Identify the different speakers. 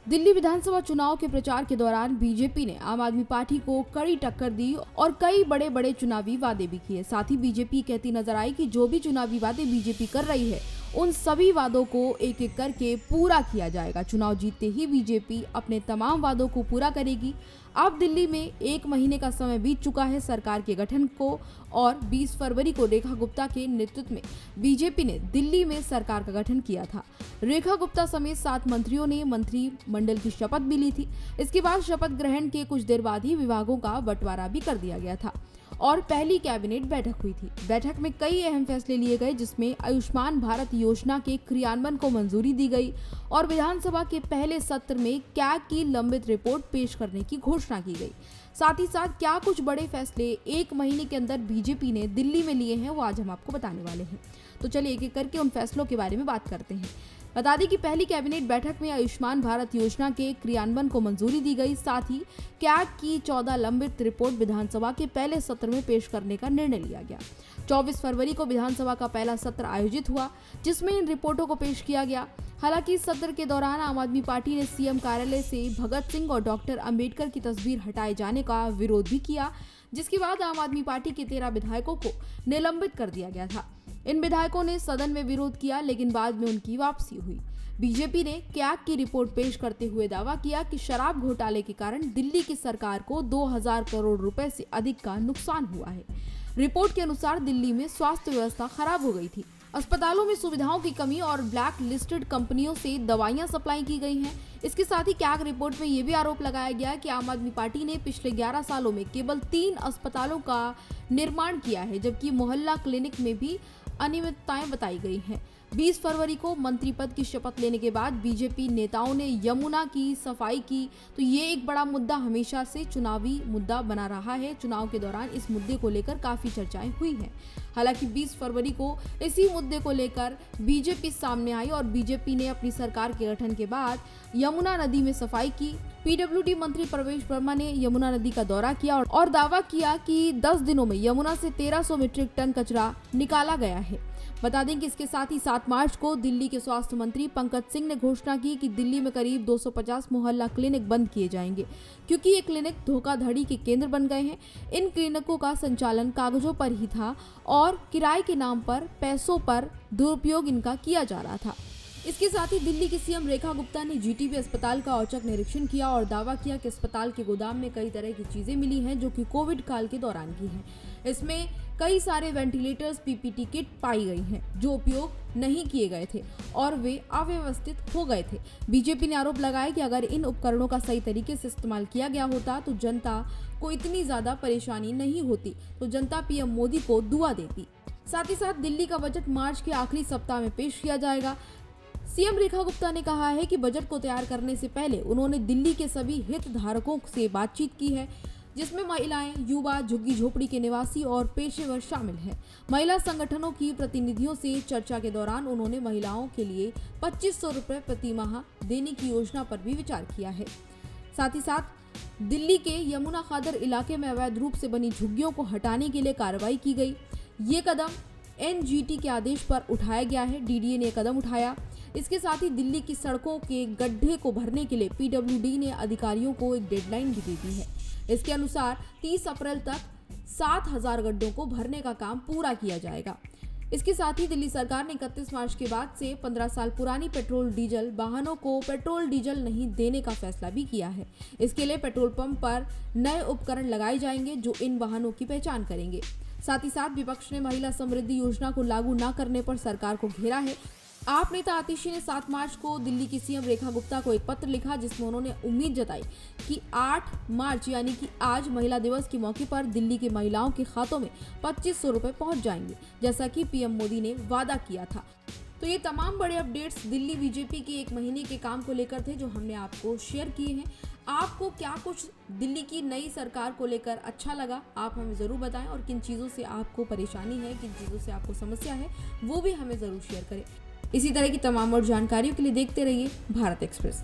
Speaker 1: दिल्ली विधानसभा चुनाव के प्रचार के दौरान बीजेपी ने आम आदमी पार्टी को कड़ी टक्कर दी और कई बड़े बड़े चुनावी वादे भी किए। साथ ही बीजेपी कहती नजर आई कि जो भी चुनावी वादे बीजेपी कर रही है उन सभी वादों को एक एक करके पूरा किया जाएगा। चुनाव जीतते ही बीजेपी अपने तमाम वादों को पूरा करेगी। अब दिल्ली में 1 महीने का समय बीत चुका है सरकार के गठन को और 20 फरवरी को रेखा गुप्ता के नेतृत्व में बीजेपी ने दिल्ली में सरकार का गठन किया था। रेखा गुप्ता समेत 7 मंत्रियों ने मंत्रिमंडल की शपथ भी ली थी। इसके बाद शपथ ग्रहण के कुछ देर बाद ही विभागों का बंटवारा भी कर दिया गया था और पहली कैबिनेट बैठक हुई थी। बैठक में कई अहम फैसले लिए गए, जिसमें आयुष्मान भारत योजना के क्रियान्वयन को मंजूरी दी गई और विधानसभा के पहले सत्र में कैग की लंबित रिपोर्ट पेश करने की घोषणा की गई। साथ ही साथ क्या कुछ बड़े फैसले 1 महीने के अंदर बीजेपी ने दिल्ली में लिए हैं वो आज हम आपको बताने वाले हैं। तो चलिए एक एक करके उन फैसलों के बारे में बात करते हैं। बता दें कि पहली कैबिनेट बैठक में आयुष्मान भारत योजना के क्रियान्वयन को मंजूरी दी गई। साथ ही कैग की 14 लंबित रिपोर्ट विधानसभा के पहले सत्र में पेश करने का निर्णय लिया गया। 24 फरवरी को विधानसभा का पहला सत्र आयोजित हुआ, जिसमें इन रिपोर्टों को पेश किया गया। हालांकि इस सत्र के दौरान आम आदमी पार्टी ने सीएम कार्यालय से भगत सिंह और डॉक्टर अंबेडकर की तस्वीर हटाए जाने का विरोध भी किया, जिसके बाद आम आदमी पार्टी के 13 विधायकों को निलंबित कर दिया गया था। इन विधायकों ने सदन में विरोध किया, लेकिन बाद में उनकी वापसी हुई। बीजेपी ने कैग की रिपोर्ट पेश करते हुए दावा किया कि शराब घोटाले के कारण दिल्ली की सरकार को 2000 करोड़ रुपए से अधिक का नुकसान हुआ है। रिपोर्ट के अनुसार दिल्ली में स्वास्थ्य व्यवस्था खराब हो गई थी। अस्पतालों में सुविधाओं की कमी और ब्लैक लिस्टेड कंपनियों से दवाइयां सप्लाई की गई हैं। इसके साथ ही कैग रिपोर्ट में यह भी आरोप लगाया गया कि आम आदमी पार्टी ने पिछले 11 सालों में केवल 3 अस्पतालों का निर्माण किया है, जबकि मोहल्ला क्लिनिक में भी अनियमितताएं बताई गई हैं। 20 फरवरी को मंत्री पद की शपथ लेने के बाद बीजेपी नेताओं ने यमुना की सफाई की, तो ये एक बड़ा मुद्दा हमेशा से चुनावी मुद्दा बना रहा है। चुनाव के दौरान इस मुद्दे को लेकर काफी चर्चाएं हुई हैं। हालांकि 20 फरवरी को इसी मुद्दे को लेकर बीजेपी सामने आई और बीजेपी ने अपनी सरकार के गठन के बाद यमुना नदी में सफाई की। पीडब्ल्यूडी मंत्री प्रवेश वर्मा ने यमुना नदी का दौरा किया और दावा किया कि 10 दिनों में यमुना से 1300 मीट्रिक टन कचरा निकाला गया है। बता दें कि इसके साथ ही 7 मार्च को दिल्ली के स्वास्थ्य मंत्री पंकज सिंह ने घोषणा की कि दिल्ली में करीब 250 मोहल्ला क्लिनिक बंद किए जाएंगे, क्योंकि ये क्लिनिक धोखाधड़ी के केंद्र बन गए हैं। इन क्लिनिकों का संचालन कागजों पर ही था और किराए के नाम पर पैसों पर दुरुपयोग इनका किया जा रहा था। इसके साथ ही दिल्ली की सीएम रेखा गुप्ता ने जीटीबी अस्पताल का औचक निरीक्षण किया और दावा किया कि अस्पताल के गोदाम में कई तरह की चीजें मिली हैं जो कि कोविड काल के दौरान की हैं। इसमें कई सारे वेंटिलेटर्स, पीपीटी किट पाई गई हैं जो उपयोग नहीं किए गए थे और वे अव्यवस्थित हो गए थे। बीजेपी ने आरोप लगाया कि अगर इन उपकरणों का सही तरीके से इस्तेमाल किया गया होता तो जनता को इतनी ज्यादा परेशानी नहीं होती, तो जनता पीएम मोदी को दुआ देती। साथ ही साथ दिल्ली का बजट मार्च के आखिरी सप्ताह में पेश किया जाएगा। सीएम रेखा गुप्ता ने कहा है कि बजट को तैयार करने से पहले उन्होंने दिल्ली के सभी हितधारकों से बातचीत की है, जिसमें महिलाएं, युवा, झुग्गी झोपड़ी के निवासी और पेशेवर शामिल हैं। महिला संगठनों की प्रतिनिधियों से चर्चा के दौरान उन्होंने महिलाओं के लिए 2500 रुपए प्रति माह देने की योजना पर भी विचार किया है। साथ ही साथ दिल्ली के यमुना खादर इलाके में अवैध रूप से बनी झुग्गियों को हटाने के लिए कार्रवाई की गई। ये कदम एनजीटी के आदेश पर उठाया गया है। डीडीए ने कदम उठाया। इसके साथ ही दिल्ली की सड़कों के गड्ढे को भरने के लिए पीडब्ल्यूडी ने अधिकारियों को एक डेडलाइन भी दे दी है। इसके अनुसार 30 अप्रैल तक 7000 गड्ढों को भरने का काम पूरा किया जाएगा। इसके साथ ही दिल्ली सरकार ने 31 मार्च के बाद से 15 साल पुरानी पेट्रोल डीजल वाहनों को पेट्रोल डीजल नहीं देने का फैसला भी किया है। इसके लिए पेट्रोल पंप पर नए उपकरण लगाए जाएंगे जो इन वाहनों की पहचान करेंगे। साथ ही साथ विपक्ष ने महिला समृद्धि योजना को लागू न करने पर सरकार को घेरा है। आप नेता आतिशी ने 7 मार्च को दिल्ली की सीएम रेखा गुप्ता को एक पत्र लिखा, जिसमें उन्होंने उम्मीद जताई कि 8 मार्च यानी कि आज महिला दिवस के मौके पर दिल्ली की महिलाओं के खातों में 2500 रुपए पहुंच जाएंगे, जैसा कि पीएम मोदी ने वादा किया था। तो ये तमाम बड़े अपडेट्स दिल्ली बीजेपी के 1 महीने के काम को लेकर थे, जो हमने आपको शेयर किए हैं। आपको क्या कुछ दिल्ली की नई सरकार को लेकर अच्छा लगा, आप हमें ज़रूर बताएं और किन चीज़ों से आपको परेशानी है, किन चीज़ों से आपको समस्या है, वो भी हमें ज़रूर शेयर करें। इसी तरह की तमाम और जानकारियों के लिए देखते रहिए भारत एक्सप्रेस।